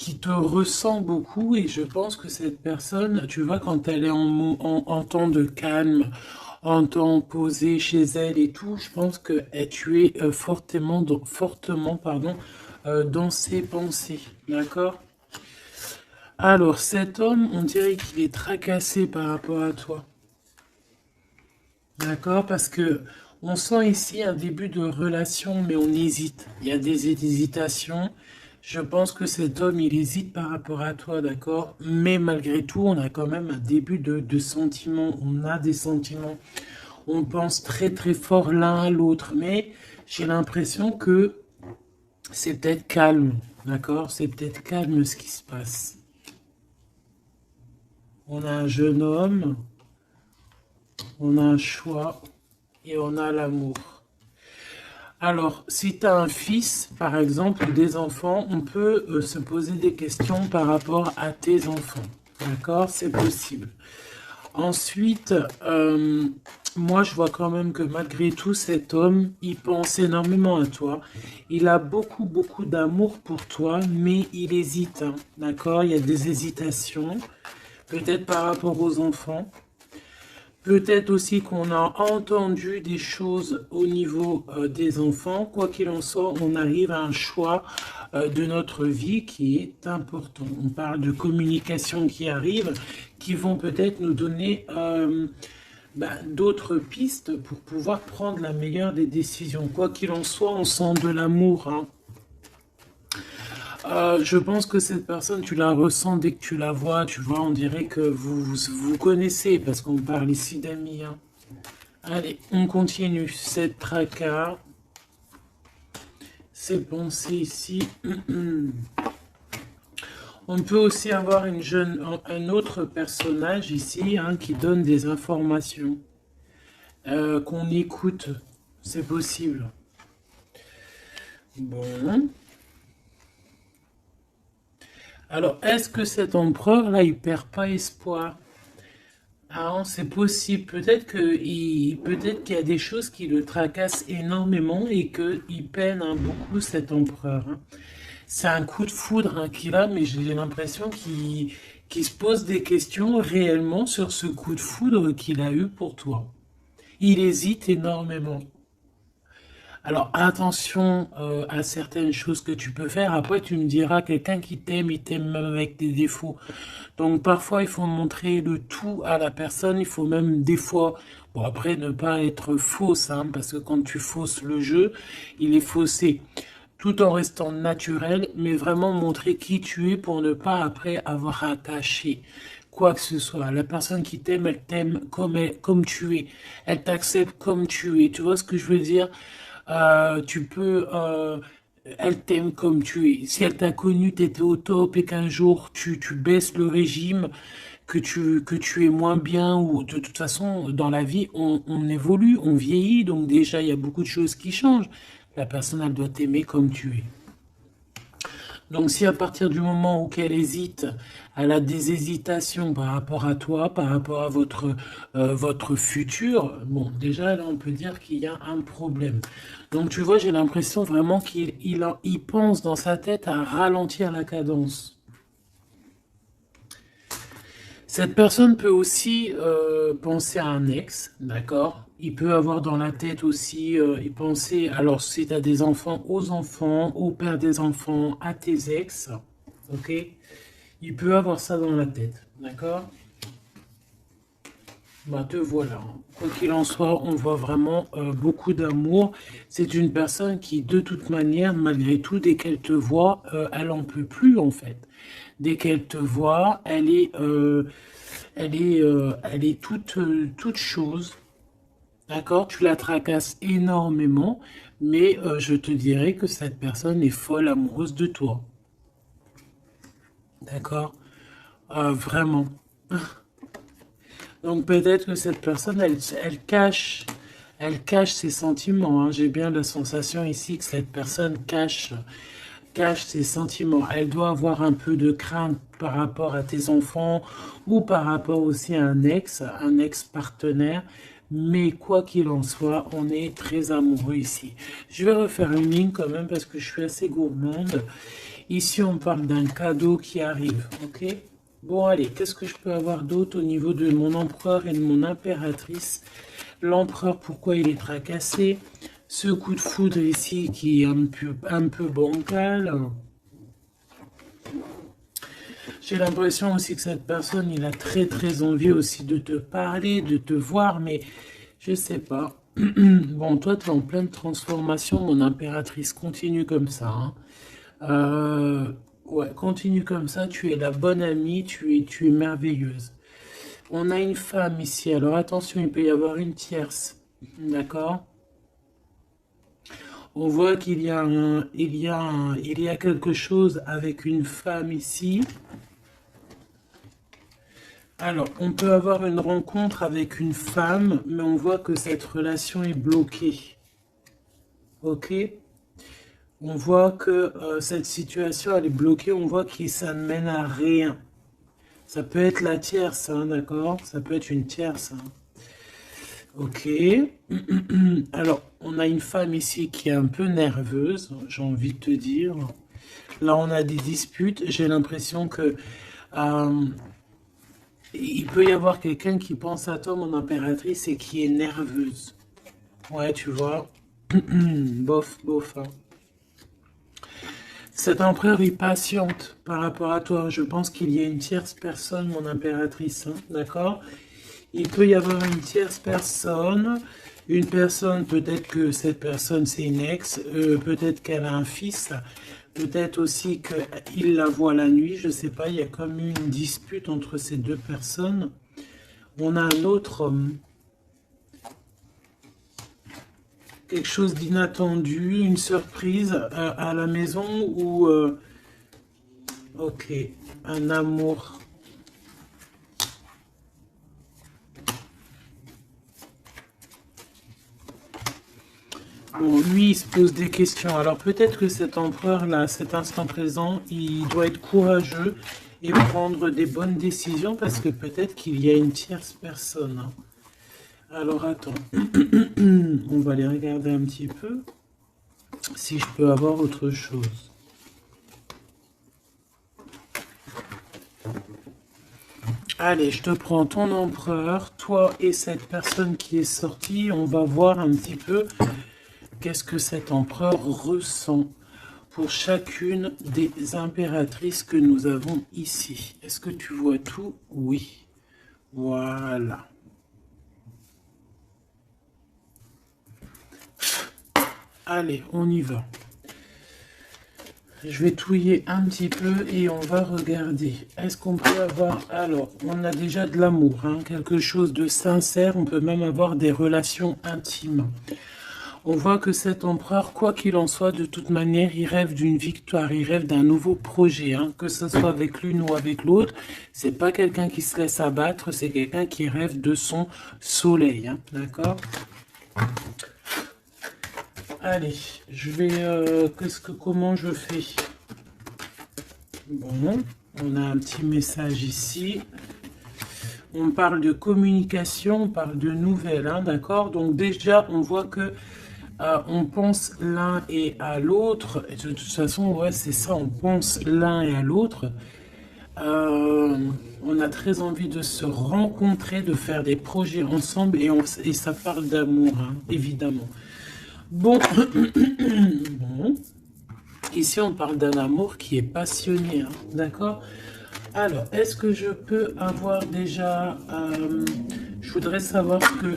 qui te ressent beaucoup et je pense que cette personne, tu vois, quand elle est en temps de calme, en temps posé chez elle et tout, je pense que tu es fortement, pardon, dans ses pensées, d'accord? Alors, cet homme, on dirait qu'il est tracassé par rapport à toi. D'accord? Parce que on sent ici un début de relation, mais on hésite. Il y a des hésitations. Je pense que cet homme, il hésite par rapport à toi, d'accord? Mais malgré tout, on a quand même un début de sentiments. On a des sentiments. On pense très très fort l'un à l'autre. Mais j'ai l'impression que c'est peut-être calme, d'accord? C'est peut-être calme ce qui se passe. On a un jeune homme, on a un choix et on a l'amour. Alors, si tu as un fils, par exemple, ou des enfants, on peut se poser des questions par rapport à tes enfants. D'accord? C'est possible. Ensuite, moi, je vois quand même que malgré tout, cet homme, il pense énormément à toi. Il a beaucoup, beaucoup d'amour pour toi, mais il hésite. Hein. D'accord? Il y a des hésitations, peut-être par rapport aux enfants. Peut-être aussi qu'on a entendu des choses au niveau des enfants. Quoi qu'il en soit, on arrive à un choix de notre vie qui est important. On parle de communication qui arrive, qui vont peut-être nous donner d'autres pistes pour pouvoir prendre la meilleure des décisions. Quoi qu'il en soit, on sent de l'amour. Hein. Je pense que cette personne, tu la ressens dès que tu la vois. Tu vois, on dirait que vous connaissez parce qu'on parle ici d'amis. Hein. Allez, on continue. Cette tracas, ces pensées ici. On peut aussi avoir un autre personnage ici hein, qui donne des informations qu'on écoute. C'est possible. Bon. Alors, est-ce que cet empereur-là, il perd pas espoir? Ah, c'est possible. Peut-être qu'il y a des choses qui le tracassent énormément et qu'il peine hein, beaucoup cet empereur. Hein. C'est un coup de foudre hein, qu'il a, mais j'ai l'impression qu'il se pose des questions réellement sur ce coup de foudre qu'il a eu pour toi. Il hésite énormément. Alors attention à certaines choses que tu peux faire. Après, tu me diras, quelqu'un qui t'aime, il t'aime même avec des défauts. Donc parfois, il faut montrer le tout à la personne. Il faut même des fois, bon après, ne pas être fausse, hein, parce que quand tu fausses le jeu, il est faussé. Tout en restant naturel, mais vraiment montrer qui tu es pour ne pas après avoir à cacher quoi que ce soit. La personne qui t'aime, elle t'aime comme tu es. Elle t'accepte comme tu es. Tu vois ce que je veux dire? Tu peux, elle t'aime comme tu es. Si elle t'a connu, tu étais au top et qu'un jour tu baisses le régime, que tu es moins bien, ou de toute façon, dans la vie, on évolue, on vieillit, donc déjà, il y a beaucoup de choses qui changent. La personne, elle doit t'aimer comme tu es. Donc si à partir du moment où qu'elle hésite, elle a des hésitations par rapport à toi, par rapport à votre futur, bon, déjà là on peut dire qu'il y a un problème. Donc tu vois, j'ai l'impression vraiment qu'il pense dans sa tête à ralentir la cadence. Cette personne peut aussi penser à un ex, d'accord? Il peut avoir dans la tête aussi, y penser, alors si tu as des enfants, aux enfants, au père des enfants, à tes ex, ok? Il peut avoir ça dans la tête, d'accord? Bah te voilà. Quoi qu'il en soit, on voit vraiment beaucoup d'amour. C'est une personne qui, de toute manière, malgré tout, dès qu'elle te voit, elle en peut plus en fait. Dès qu'elle te voit, elle est toute chose. D'accord? Tu la tracasses énormément, mais je te dirais que cette personne est folle amoureuse de toi. D'accord? Vraiment. Donc peut-être que cette personne, elle cache ses sentiments. Hein. J'ai bien la sensation ici que cette personne cache ses sentiments. Elle doit avoir un peu de crainte par rapport à tes enfants ou par rapport aussi à un ex-partenaire. Mais quoi qu'il en soit, on est très amoureux ici. Je vais refaire une ligne quand même parce que je suis assez gourmande. Ici, on parle d'un cadeau qui arrive, ok? Bon, allez, qu'est-ce que je peux avoir d'autre au niveau de mon empereur et de mon impératrice? L'empereur, pourquoi il est tracassé? Ce coup de foudre ici qui est un peu bancal. J'ai l'impression aussi que cette personne, il a très très envie aussi de te parler, de te voir, mais je sais pas. Bon, toi, tu es en pleine transformation, mon impératrice. Continue comme ça, hein. Ouais, continue comme ça. Tu es la bonne amie, tu es merveilleuse. On a une femme ici. Alors attention, il peut y avoir une tierce. D'accord? On voit qu'il y a il y a quelque chose avec une femme ici. Alors, on peut avoir une rencontre avec une femme, mais on voit que cette relation est bloquée. Ok? On voit que cette situation, elle est bloquée. On voit que ça ne mène à rien. Ça peut être la tierce, hein, d'accord? Ça peut être une tierce, hein. Ok. Alors, on a une femme ici qui est un peu nerveuse, j'ai envie de te dire. Là, on a des disputes. J'ai l'impression que il peut y avoir quelqu'un qui pense à toi, mon impératrice, et qui est nerveuse. Ouais, tu vois. Bof, bof, hein. Cet empereur est patiente par rapport à toi. Je pense qu'il y a une tierce personne, mon impératrice, hein, d'accord? Il peut y avoir une tierce personne. Une personne, peut-être que cette personne c'est une ex, peut-être qu'elle a un fils, peut-être aussi qu'il la voit la nuit, je sais pas, il y a comme une dispute entre ces deux personnes. On a un autre homme, quelque chose d'inattendu, une surprise à la maison ou ok, un amour. Bon, lui, il se pose des questions. Alors peut-être que cet empereur-là, à cet instant présent, il doit être courageux et prendre des bonnes décisions parce que peut-être qu'il y a une tierce personne, hein. Alors attends, on va aller regarder un petit peu si je peux avoir autre chose. Allez, je te prends ton empereur, toi et cette personne qui est sortie. On va voir un petit peu qu'est-ce que cet empereur ressent pour chacune des impératrices que nous avons ici. Est-ce que tu vois tout? Oui. Voilà. Allez, on y va. Je vais touiller un petit peu et on va regarder. Est-ce qu'on peut avoir... Alors, on a déjà de l'amour, hein, quelque chose de sincère. On peut même avoir des relations intimes. On voit que cet empereur, quoi qu'il en soit, de toute manière, il rêve d'une victoire, il rêve d'un nouveau projet, hein, que ce soit avec l'une ou avec l'autre. C'est pas quelqu'un qui se laisse abattre, c'est quelqu'un qui rêve de son soleil, hein, d'accord? Allez, je vais... comment je fais? Bon, on a un petit message ici. On parle de communication, on parle de nouvelles, hein, d'accord? Donc déjà, on voit que on pense l'un et à l'autre. De toute façon, ouais, c'est ça, on pense l'un et à l'autre. On a très envie de se rencontrer, de faire des projets ensemble et ça parle d'amour, hein, évidemment. Bon. Bon, ici on parle d'un amour qui est passionné, hein, d'accord? Alors, est-ce que je peux avoir déjà... je voudrais savoir ce que...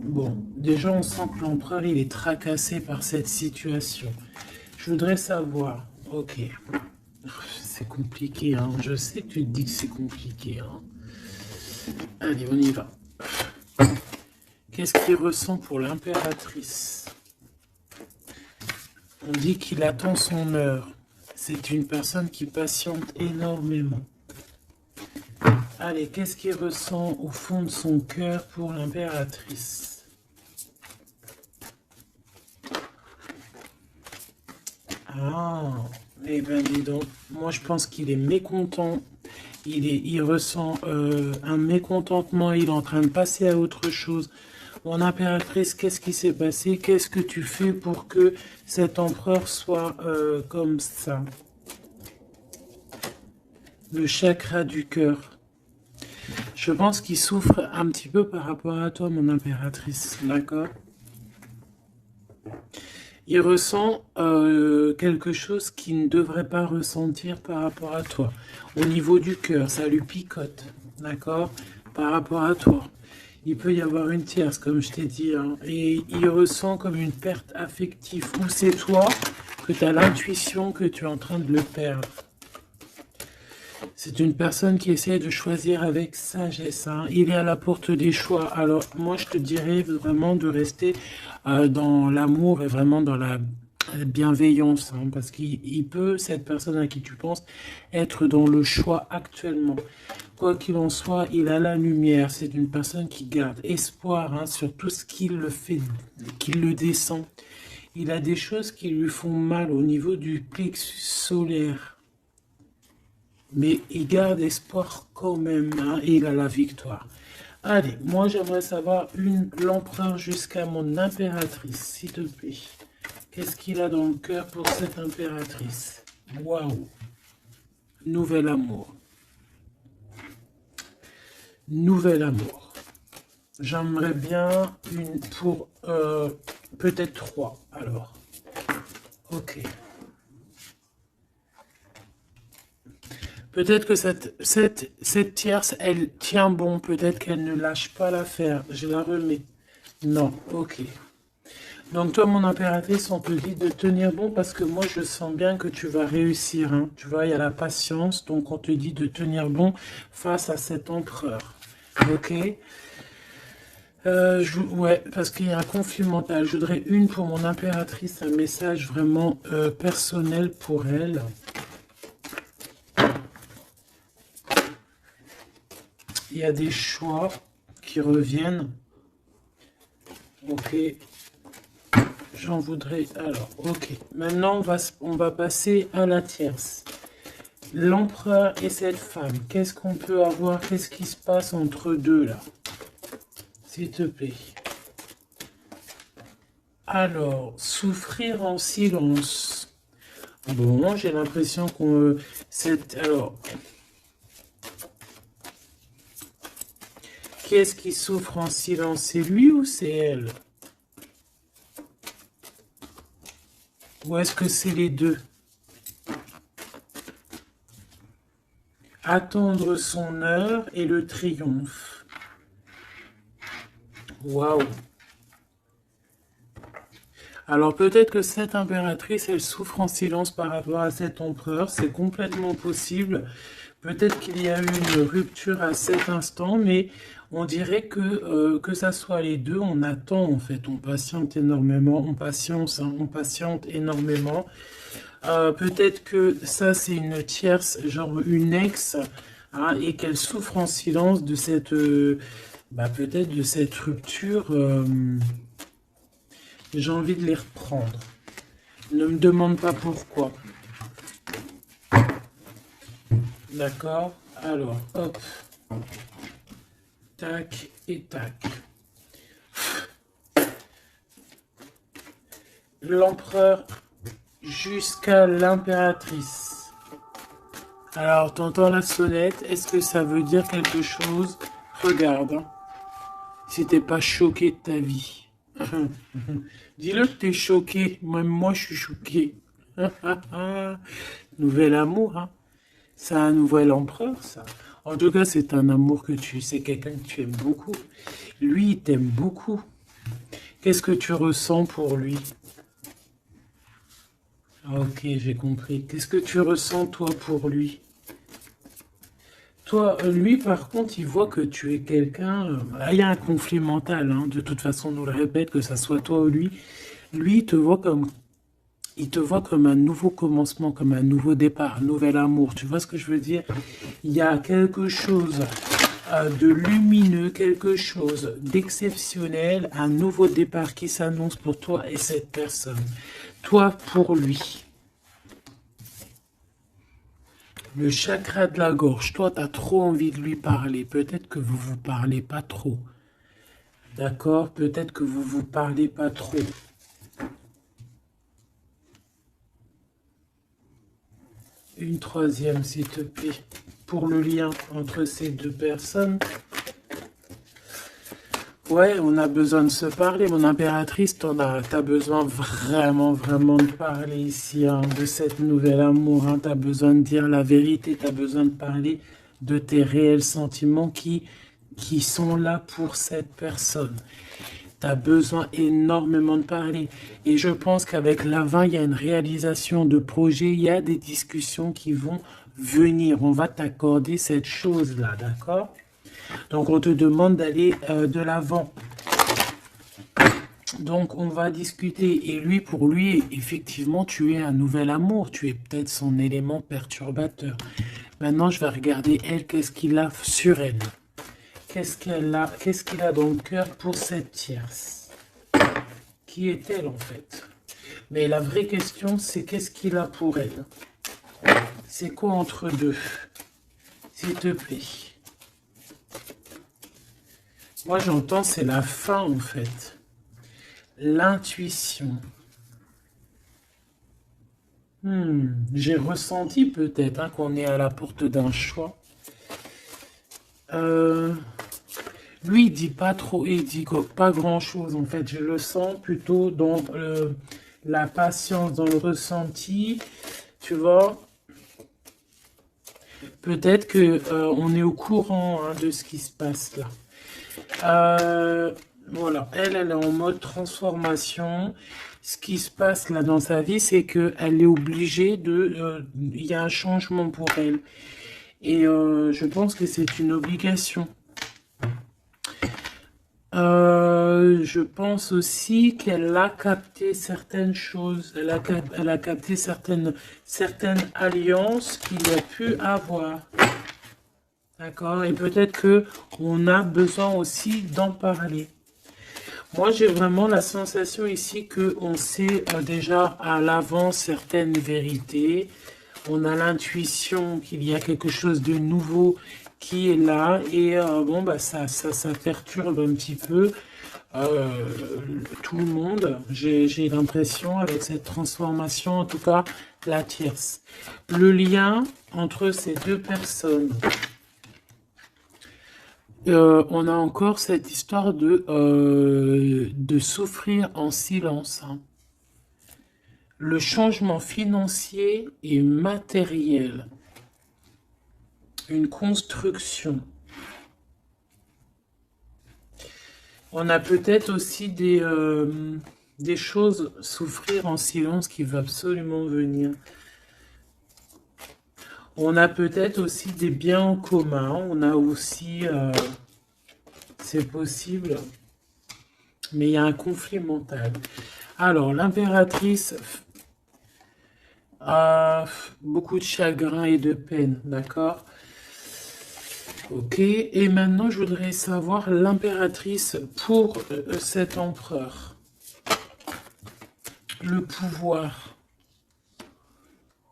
Bon, déjà on sent que l'empereur il est tracassé par cette situation. Je voudrais savoir... Ok. C'est compliqué, hein. Je sais que tu te dis que c'est compliqué, hein. Allez, on y va. Qu'est-ce qu'il ressent pour l'impératrice? On dit qu'il attend son heure. C'est une personne qui patiente énormément. Allez, qu'est-ce qu'il ressent au fond de son cœur pour l'impératrice? Ah, eh ben dis donc, moi je pense qu'il est mécontent. Il ressent un mécontentement, il est en train de passer à autre chose. Mon impératrice, qu'est-ce qui s'est passé? Qu'est-ce que tu fais pour que cet empereur soit comme ça? Le chakra du cœur. Je pense qu'il souffre un petit peu par rapport à toi, mon impératrice, d'accord? Il ressent quelque chose qu'il ne devrait pas ressentir par rapport à toi. Au niveau du cœur, ça lui picote, d'accord? Par rapport à toi. Il peut y avoir une tierce, comme je t'ai dit, hein, et il ressent comme une perte affective. Ou c'est toi que tu as l'intuition que tu es en train de le perdre. C'est une personne qui essaie de choisir avec sagesse, hein. Il est à la porte des choix. Alors, moi, je te dirais vraiment de rester dans l'amour et vraiment dans la bienveillance, hein, parce qu'il peut, cette personne à qui tu penses, être dans le choix actuellement. Quoi qu'il en soit, il a la lumière. C'est une personne qui garde espoir, hein, sur tout ce qu'il le fait, qu'il le descend. Il a des choses qui lui font mal au niveau du plexus solaire. Mais il garde espoir quand même, hein, et il a la victoire. Allez, moi j'aimerais savoir l'empereur jusqu'à mon impératrice, s'il te plaît. Qu'est-ce qu'il a dans le cœur pour cette impératrice? Waouh! Nouvel amour. Nouvel amour. J'aimerais bien une pour peut-être 3 alors. Ok. Peut-être que cette tierce, elle tient bon. Peut-être qu'elle ne lâche pas l'affaire. Je la remets. Non, ok. Donc toi, mon impératrice, on te dit de tenir bon parce que moi, je sens bien que tu vas réussir, hein. Tu vois, il y a la patience. Donc on te dit de tenir bon face à cet empereur. Ok. Ouais, parce qu'il y a un conflit mental. Je voudrais une pour mon impératrice, un message vraiment personnel pour elle. Il y a des choix qui reviennent. Ok. J'en voudrais... Alors, ok. Maintenant, on va passer à la tierce. L'empereur et cette femme. Qu'est-ce qu'on peut avoir? Qu'est-ce qui se passe entre deux, là? S'il te plaît. Alors, souffrir en silence. Bon, j'ai l'impression qu'on... Alors... Qui est-ce qui souffre en silence? C'est lui ou c'est elle? Ou est-ce que c'est les deux? Attendre son heure et le triomphe. Waouh! Alors peut-être que cette impératrice, elle souffre en silence par rapport à cet empereur. C'est complètement possible. Peut-être qu'il y a eu une rupture à cet instant, mais on dirait que ça soit les deux, on attend en fait, on patiente énormément, on patience, hein, on patiente énormément. Peut-être que ça c'est une tierce, genre une ex, hein, et qu'elle souffre en silence de cette, peut-être de cette rupture. J'ai envie de les reprendre. Ne me demande pas pourquoi. D'accord? Alors, hop. Tac et tac. L'empereur jusqu'à l'impératrice. Alors, t'entends la sonnette. Est-ce que ça veut dire quelque chose? Regarde. Hein. Si t'es pas choqué de ta vie. Dis-le que t'es choqué. Même moi, je suis choqué. Nouvel amour, hein. C'est un nouvel empereur, ça. En tout cas, c'est un amour que c'est quelqu'un que tu aimes beaucoup. Lui, il t'aime beaucoup. Qu'est-ce que tu ressens pour lui? Ok, j'ai compris. Qu'est-ce que tu ressens, toi, pour lui? Toi, lui, par contre, il voit que tu es quelqu'un... il y a un conflit mental, hein. De toute façon, on nous le répète, que ça soit toi ou lui. Lui, il te voit comme un nouveau commencement, comme un nouveau départ, un nouvel amour. Tu vois ce que je veux dire? Il y a quelque chose de lumineux, quelque chose d'exceptionnel, un nouveau départ qui s'annonce pour toi et cette personne. Toi pour lui. Le chakra de la gorge, toi, tu as trop envie de lui parler. Peut-être que vous vous parlez pas trop. D'accord? Peut-être que vous vous parlez pas trop. Une troisième, s'il te plaît. pour le lien entre ces deux personnes. Ouais, on a besoin de se parler, mon impératrice, t'as besoin vraiment, vraiment de parler ici, hein, de cette nouvelle amour, hein, t'as besoin de dire la vérité, t'as besoin de parler de tes réels sentiments qui sont là pour cette personne. T'as besoin énormément de parler. Et je pense qu'avec l'A20, il y a une réalisation de projet, il y a des discussions qui vont venir. On va t'accorder cette chose-là, d'accord? Donc, on te demande d'aller de l'avant. Donc, on va discuter. Et lui, pour lui, effectivement, tu es un nouvel amour. Tu es peut-être son élément perturbateur. Maintenant, je vais regarder, elle, qu'est-ce qu'il a sur elle. Qu'est-ce qu'il a dans le cœur pour cette tierce? Qui est-elle, en fait? Mais la vraie question, c'est qu'est-ce qu'il a pour elle? C'est quoi entre deux? S'il te plaît. Moi, j'entends, c'est la fin, en fait. L'intuition. J'ai ressenti peut-être hein, qu'on est à la porte d'un choix. Lui, il dit pas trop, il dit pas grand-chose, en fait. Je le sens plutôt dans la patience, dans le ressenti. Tu vois? Peut-être que on est au courant hein, de ce qui se passe là. Voilà, elle est en mode transformation. Ce qui se passe là dans sa vie, c'est qu'elle est obligée de... Il y a un changement pour elle. Et je pense que c'est une obligation. Je pense aussi qu'elle a capté certaines choses. Elle a capté certaines alliances qu'il a pu avoir. D'accord? Et peut-être que on a besoin aussi d'en parler. Moi, j'ai vraiment la sensation ici qu'on sait déjà à l'avance certaines vérités. On a l'intuition qu'il y a quelque chose de nouveau qui est là. Et bon, bah, ça perturbe un petit peu tout le monde. J'ai l'impression, avec cette transformation, en tout cas, la tierce. Le lien entre ces deux personnes. On a encore cette histoire de souffrir en silence. Hein. Le changement financier et matériel. Une construction. On a peut-être aussi des choses souffrir en silence qui va absolument venir. On a peut-être aussi des biens en commun. On a aussi... c'est possible. Mais il y a un conflit mental. Alors, l'impératrice a beaucoup de chagrin et de peine. D'accord? Ok. Et maintenant, je voudrais savoir l'impératrice pour cet empereur. Le pouvoir.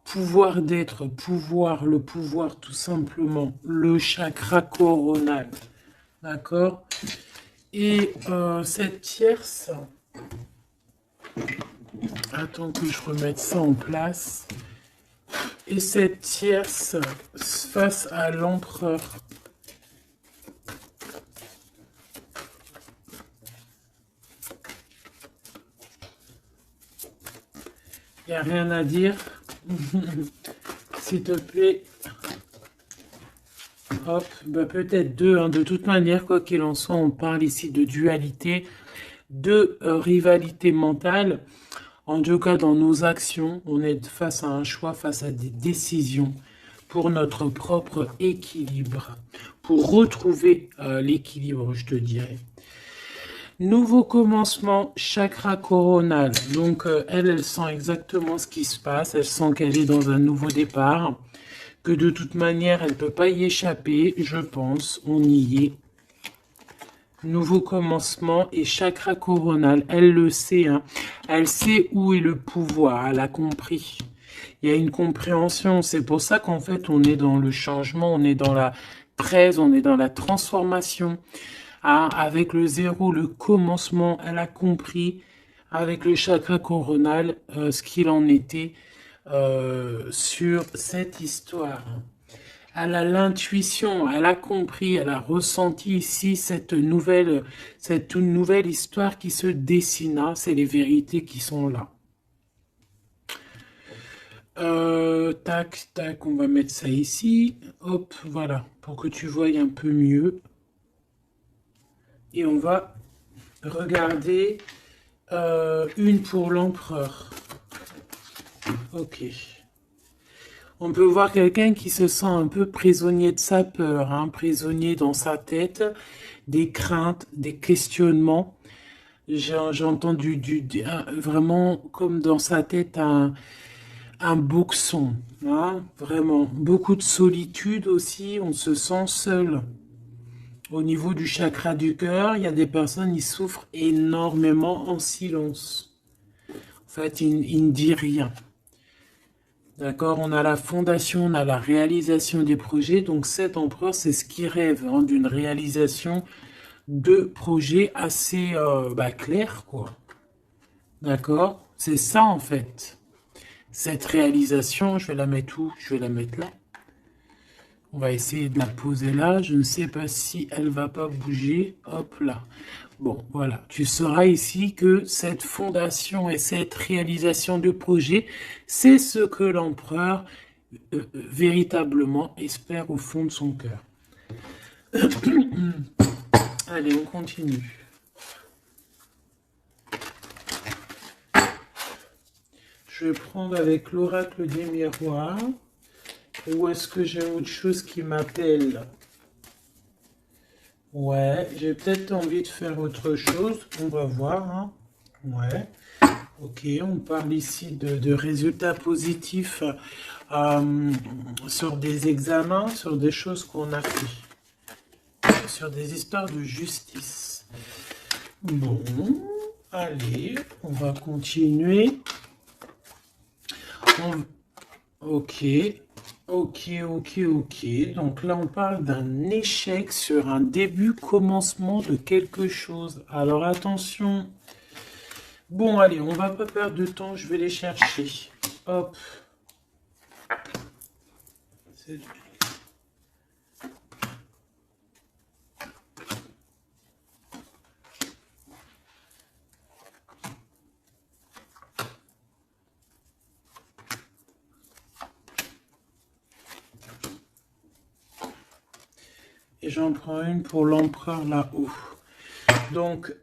Pouvoir d'être, pouvoir, le pouvoir tout simplement, le chakra coronal, d'accord? Et cette tierce, attends que je remette ça en place, et cette tierce face à l'empereur, il n'y a rien à dire. S'il te plaît. Hop, bah peut-être deux. Hein. De toute manière, quoi qu'il en soit, on parle ici de dualité, de rivalité mentale. En tout cas, dans nos actions, on est face à un choix, face à des décisions pour notre propre équilibre. Pour retrouver l'équilibre, je te dirais. Nouveau commencement, chakra coronal. Donc, elle sent exactement ce qui se passe. Elle sent qu'elle est dans un nouveau départ. Que de toute manière, elle ne peut pas y échapper, je pense. On y est. Nouveau commencement et chakra coronal. Elle le sait. Hein. Elle sait où est le pouvoir. Elle a compris. Il y a une compréhension. C'est pour ça qu'en fait, on est dans le changement. On est dans la 13. On est dans la transformation. Ah, avec le zéro, le commencement, elle a compris avec le chakra coronal ce qu'il en était sur cette histoire. Elle a l'intuition, elle a compris, elle a ressenti ici cette nouvelle histoire qui se dessina. C'est les vérités qui sont là. Tac, tac, on va mettre ça ici. Hop, voilà, pour que tu voyes un peu mieux. Et on va regarder une pour l'empereur. Ok. On peut voir quelqu'un qui se sent un peu prisonnier de sa peur, hein, prisonnier dans sa tête, des craintes, des questionnements. J'ai entendu vraiment comme dans sa tête un boxon, hein, vraiment. Beaucoup de solitude aussi, on se sent seul. Au niveau du chakra du cœur, il y a des personnes qui souffrent énormément en silence. En fait, ils ne disent rien. D'accord, on a la fondation, on a la réalisation des projets. Donc cet empereur, c'est ce qui rêve hein, d'une réalisation de projets assez clairs, quoi. D'accord, c'est ça en fait. Cette réalisation, je vais la mettre où? Je vais la mettre là. On va essayer de la poser là. Je ne sais pas si elle va pas bouger. Hop là. Bon, voilà. Tu sauras ici que cette fondation et cette réalisation de projet, c'est ce que l'empereur véritablement espère au fond de son cœur. Allez, on continue. Je vais prendre avec l'oracle des miroirs. Ou est-ce que j'ai autre chose qui m'appelle? Ouais, j'ai peut-être envie de faire autre chose. On va voir. Hein. Ouais. Ok, on parle ici de résultats positifs sur des examens, sur des choses qu'on a fait, sur des histoires de justice. Bon, allez, on va continuer. Ok, ok. Donc là, on parle d'un échec sur un début, commencement de quelque chose. Alors attention. Bon, allez, on va pas perdre de temps, je vais les chercher. Hop. Et j'en prends une pour l'empereur là-haut. Donc,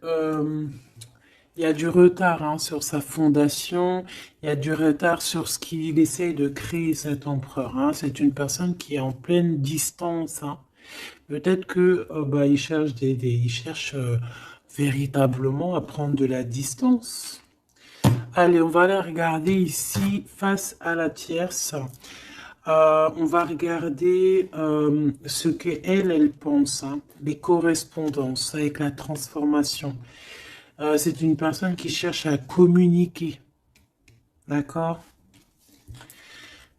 il y a du retard hein, sur sa fondation, il y a du retard sur ce qu'il essaye de créer cet empereur. Hein. C'est une personne qui est en pleine distance. Hein. Peut-être que il cherche il cherche véritablement à prendre de la distance. Allez, on va aller regarder ici face à la tierce. On va regarder ce qu'elle pense, hein, les correspondances avec la transformation. C'est une personne qui cherche à communiquer. D'accord?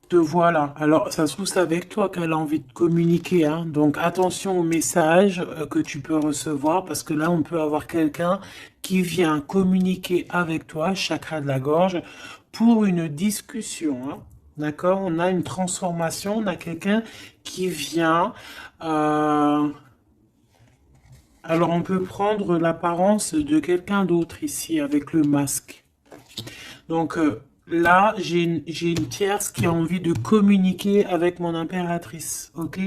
Te voilà. Alors, ça se trouve, c'est avec toi qu'elle a envie de communiquer. Hein. Donc, attention aux messages que tu peux recevoir parce que là, on peut avoir quelqu'un qui vient communiquer avec toi, chakra de la gorge, pour une discussion. Hein. D'accord? On a une transformation, on a quelqu'un qui vient... Alors, on peut prendre l'apparence de quelqu'un d'autre ici avec le masque. Donc, là, j'ai une tierce qui a envie de communiquer avec mon impératrice. Ok?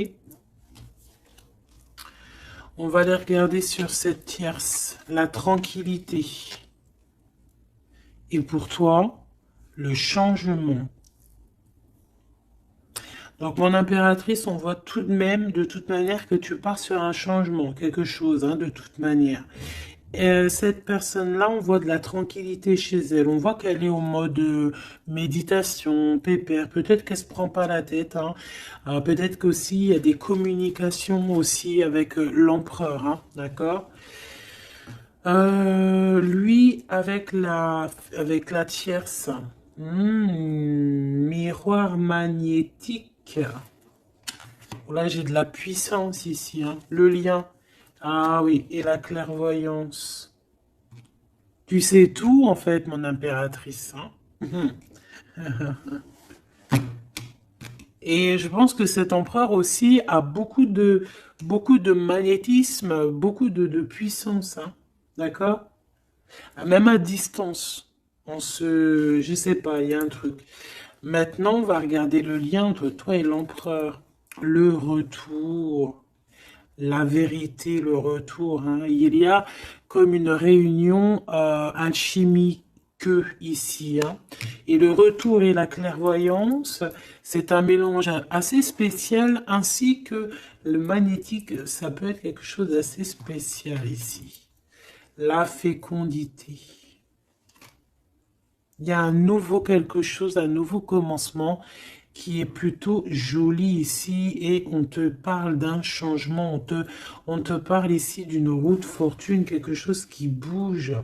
On va aller regarder sur cette tierce. La tranquillité. Et pour toi, le changement. Donc, mon impératrice, on voit tout de même, de toute manière, que tu pars sur un changement, quelque chose, hein, de toute manière. Cette personne-là, on voit de la tranquillité chez elle. On voit qu'elle est au mode méditation, pépère. Peut-être qu'elle se prend pas la tête. Hein. Peut-être qu'aussi, il y a des communications aussi avec l'empereur. Hein, d'accord? Lui, avec la tierce. Miroir magnétique. Là, j'ai de la puissance ici. Hein. Le lien. Ah oui, et la clairvoyance. Tu sais tout, en fait, mon impératrice. Hein. Et je pense que cet empereur aussi a beaucoup de magnétisme, beaucoup de puissance, hein. D'accord? Même à distance. Je sais pas, il y a un truc. Maintenant, on va regarder le lien entre toi et l'empereur. Le retour, la vérité, le retour, hein. Il y a comme une réunion alchimique ici, hein. Et le retour et la clairvoyance, c'est un mélange assez spécial, ainsi que le magnétique, ça peut être quelque chose d'assez spécial ici. La fécondité. Il y a un nouveau quelque chose, un nouveau commencement qui est plutôt joli ici, et on te parle d'un changement, on te parle ici d'une route fortune, quelque chose qui bouge.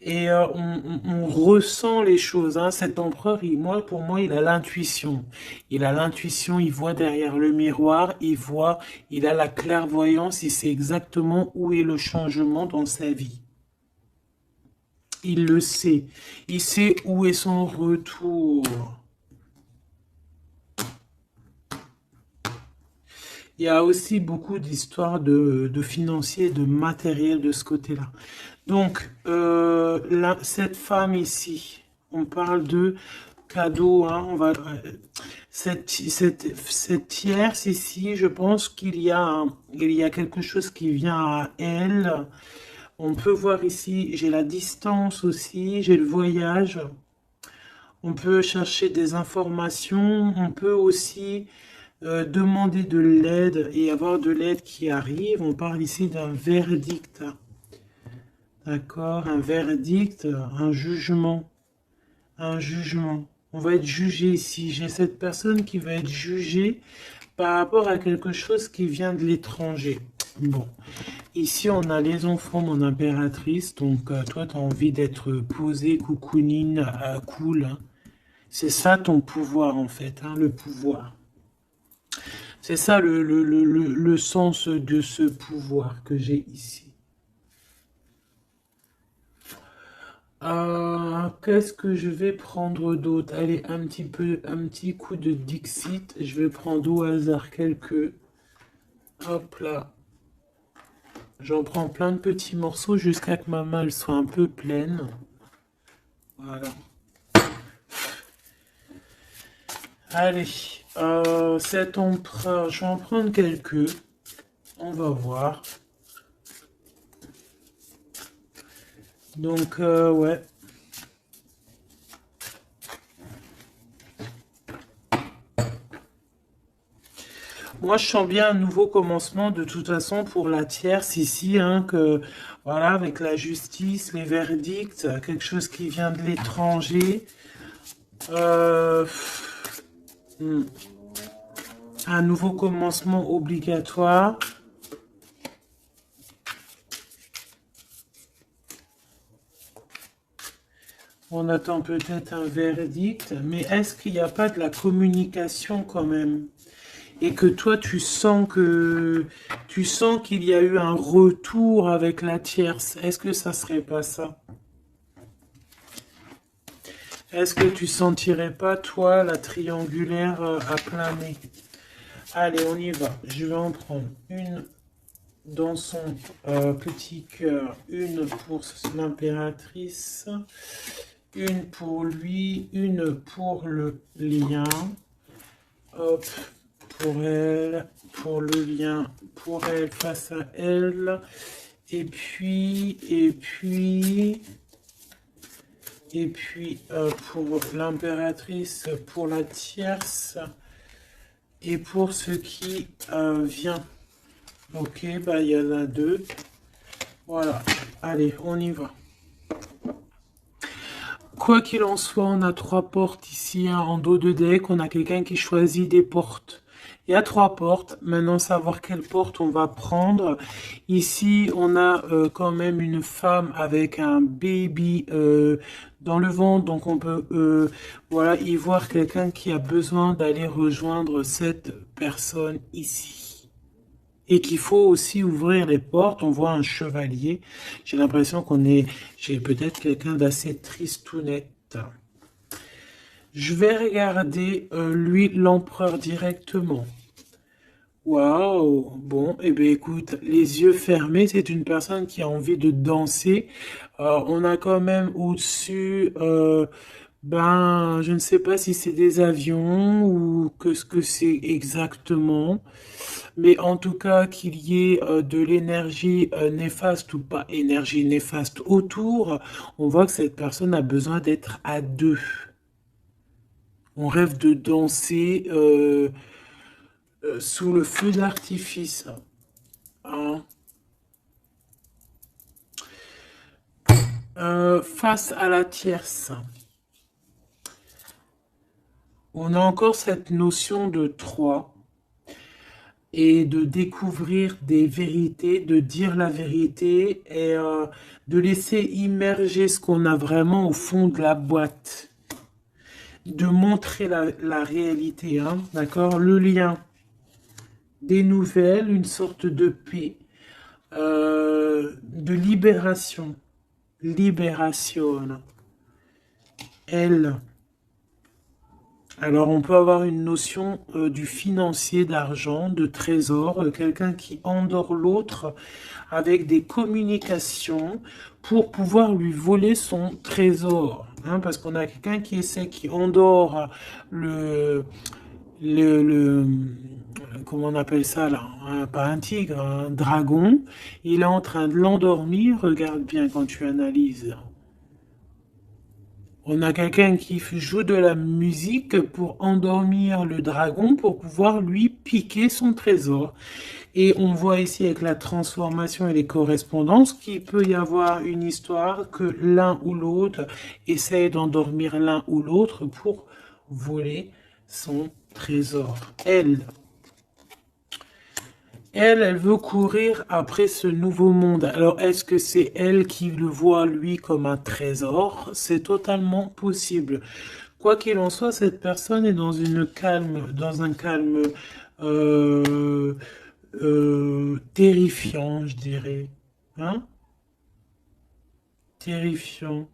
Et on ressent les choses, hein. Cet empereur, pour moi, il a l'intuition. Il a l'intuition, il voit derrière le miroir, il a la clairvoyance, il sait exactement où est le changement dans sa vie. Il le sait. Il sait où est son retour. Il y a aussi beaucoup d'histoires de financiers, de matériel de ce côté-là. Donc, cette femme ici, on parle de cadeau, hein, cette tierce ici, je pense il y a quelque chose qui vient à elle. On peut voir ici, j'ai la distance aussi, j'ai le voyage. On peut chercher des informations, on peut aussi demander de l'aide et avoir de l'aide qui arrive. On parle ici d'un verdict. D'accord? Un verdict, un jugement. Un jugement. On va être jugé ici. J'ai cette personne qui va être jugée par rapport à quelque chose qui vient de l'étranger. Bon. Ici, on a les enfants, mon impératrice. Donc, toi, tu as envie d'être posée, coucounine, cool, hein. C'est ça ton pouvoir, en fait, hein, le pouvoir. C'est ça le sens de ce pouvoir que j'ai ici. Qu'est-ce que je vais prendre d'autre? Allez, un petit coup de Dixit. Je vais prendre au hasard quelques. Hop là. J'en prends plein de petits morceaux jusqu'à que ma malle soit un peu pleine. Voilà. Allez, cet empereur, je vais en prendre quelques. On va voir. Donc, ouais. Moi, je sens bien un nouveau commencement de toute façon pour la tierce ici, hein, que voilà, avec la justice, les verdicts, quelque chose qui vient de l'étranger. Euh, un nouveau commencement obligatoire. On attend peut-être un verdict, mais est-ce qu'il n'y a pas de la communication quand même? Et que toi, tu sens qu'il y a eu un retour avec la tierce. Est-ce que ça serait pas ça? Est-ce que tu sentirais pas, toi, la triangulaire à plein nez? Allez, on y va. Je vais en prendre une dans son petit cœur, une pour l'impératrice, une pour lui, une pour le lien. Hop, pour elle, pour le lien, pour elle, face à elle. Et puis, pour l'impératrice, pour la tierce, et pour ce qui vient. Ok, bah il y en a deux. Voilà, allez, on y va. Quoi qu'il en soit, on a trois portes ici, hein, en dos de deck. On a quelqu'un qui choisit des portes. Il y a trois portes. Maintenant, savoir quelle porte on va prendre. Ici, on a quand même une femme avec un baby dans le ventre. Donc, on peut voilà, y voir quelqu'un qui a besoin d'aller rejoindre cette personne ici. Et qu'il faut aussi ouvrir les portes. On voit un chevalier. J'ai l'impression j'ai peut-être quelqu'un d'assez tristounette. Je vais regarder, lui, l'empereur directement. Waouh! Bon, eh bien, écoute, les yeux fermés, c'est une personne qui a envie de danser. On a quand même au-dessus, ben, je ne sais pas si c'est des avions ou que ce que c'est exactement, mais en tout cas qu'il y ait de l'énergie néfaste ou pas énergie néfaste autour, on voit que cette personne a besoin d'être à deux. On rêve de danser sous le feu d'artifice, hein. Face à la tierce, on a encore cette notion de trois et de découvrir des vérités, de dire la vérité et de laisser immerger ce qu'on a vraiment au fond de la boîte, de montrer la réalité, hein, d'accord? Le lien, des nouvelles, une sorte de paix, de libération, libération, elle. Alors, on peut avoir une notion du financier, d'argent, de trésor, quelqu'un qui endort l'autre avec des communications pour pouvoir lui voler son trésor, hein, parce qu'on a quelqu'un qui essaie, qui endort le, le, comment on appelle ça là, pas un tigre, un dragon. Il est en train de l'endormir. Regarde bien quand tu analyses. On a quelqu'un qui joue de la musique pour endormir le dragon pour pouvoir lui piquer son trésor. Et on voit ici avec la transformation et les correspondances qu'il peut y avoir une histoire que l'un ou l'autre essaye d'endormir l'un ou l'autre pour voler son trésor. Elle veut courir après ce nouveau monde. Alors, est-ce que c'est elle qui le voit, lui, comme un trésor? C'est totalement possible. Quoi qu'il en soit, cette personne est dans un calme euh, terrifiant, je dirais. Hein? Terrifiant.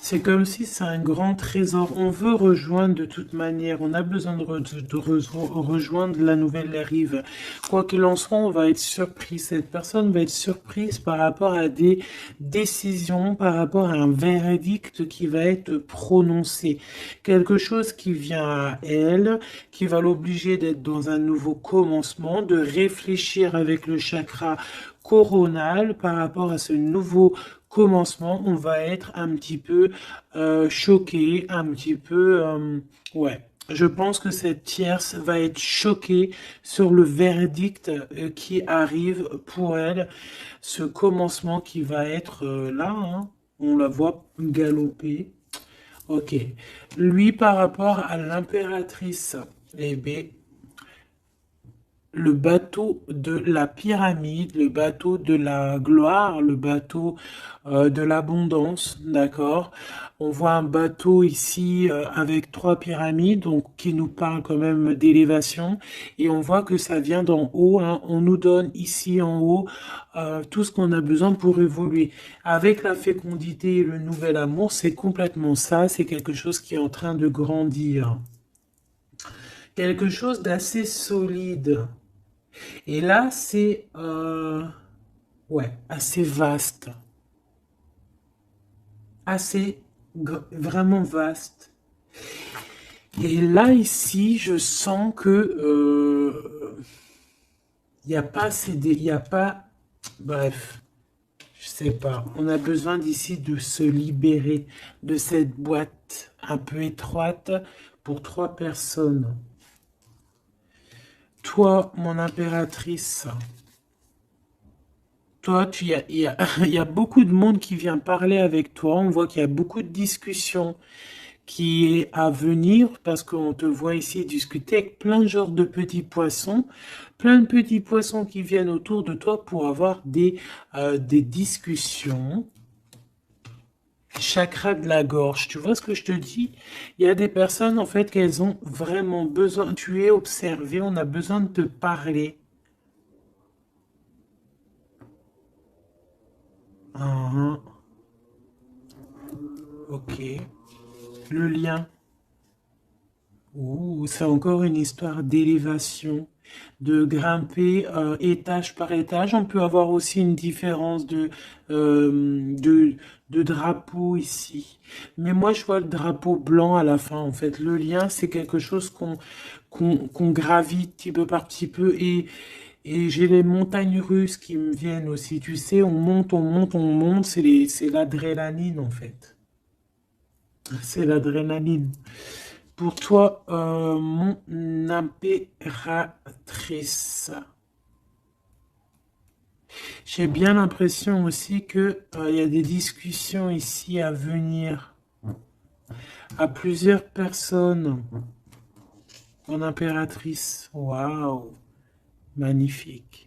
C'est comme si c'est un grand trésor. On veut rejoindre de toute manière. On a besoin rejoindre la nouvelle rive. Quoi qu'il en soit, on va être surpris. Cette personne va être surprise par rapport à des décisions, par rapport à un verdict qui va être prononcé. Quelque chose qui vient à elle, qui va l'obliger d'être dans un nouveau commencement, de réfléchir avec le chakra coronal par rapport à ce nouveau commencement. On va être un petit peu choqué, un petit peu... ouais. Je pense que cette tierce va être choquée sur le verdict qui arrive pour elle, ce commencement qui va être là, hein. On la voit galoper. Ok. Lui, par rapport à l'impératrice, eh bien, le bateau de la pyramide, le bateau de la gloire, le bateau de l'abondance, d'accord? On voit un bateau ici avec trois pyramides, donc qui nous parle quand même d'élévation, et on voit que ça vient d'en haut, hein. On nous donne ici en haut tout ce qu'on a besoin pour évoluer. Avec la fécondité et le nouvel amour, c'est complètement ça, c'est quelque chose qui est en train de grandir. Quelque chose d'assez solide. Et là, c'est ouais, assez vaste, assez vraiment vaste. Et là, ici, je sens que il n'y a pas il y a pas, bref, je sais pas. On a besoin d'ici de se libérer de cette boîte un peu étroite pour trois personnes. Toi, mon impératrice. Toi, il y a beaucoup de monde qui vient parler avec toi. On voit qu'il y a beaucoup de discussions qui est à venir parce qu'on te voit ici discuter avec plein de genres de petits poissons, plein de petits poissons qui viennent autour de toi pour avoir des discussions. Chakra de la gorge, tu vois ce que je te dis? Il y a des personnes en fait qu'elles ont vraiment besoin. Tu es observé, on a besoin de te parler. Ah, ok. Le lien. Ouh, c'est encore une histoire d'élévation, de grimper étage par étage. On peut avoir aussi une différence de drapeau ici. Mais moi, je vois le drapeau blanc à la fin, en fait. Le lien, c'est quelque chose qu'on gravite petit peu par petit peu. Et j'ai les montagnes russes qui me viennent aussi. Tu sais, on monte, on monte, on monte. C'est l'adrénaline, en fait. C'est l'adrénaline. Pour toi, mon impératrice, j'ai bien l'impression aussi que il y a des discussions ici à venir à plusieurs personnes. Mon impératrice, waouh, magnifique.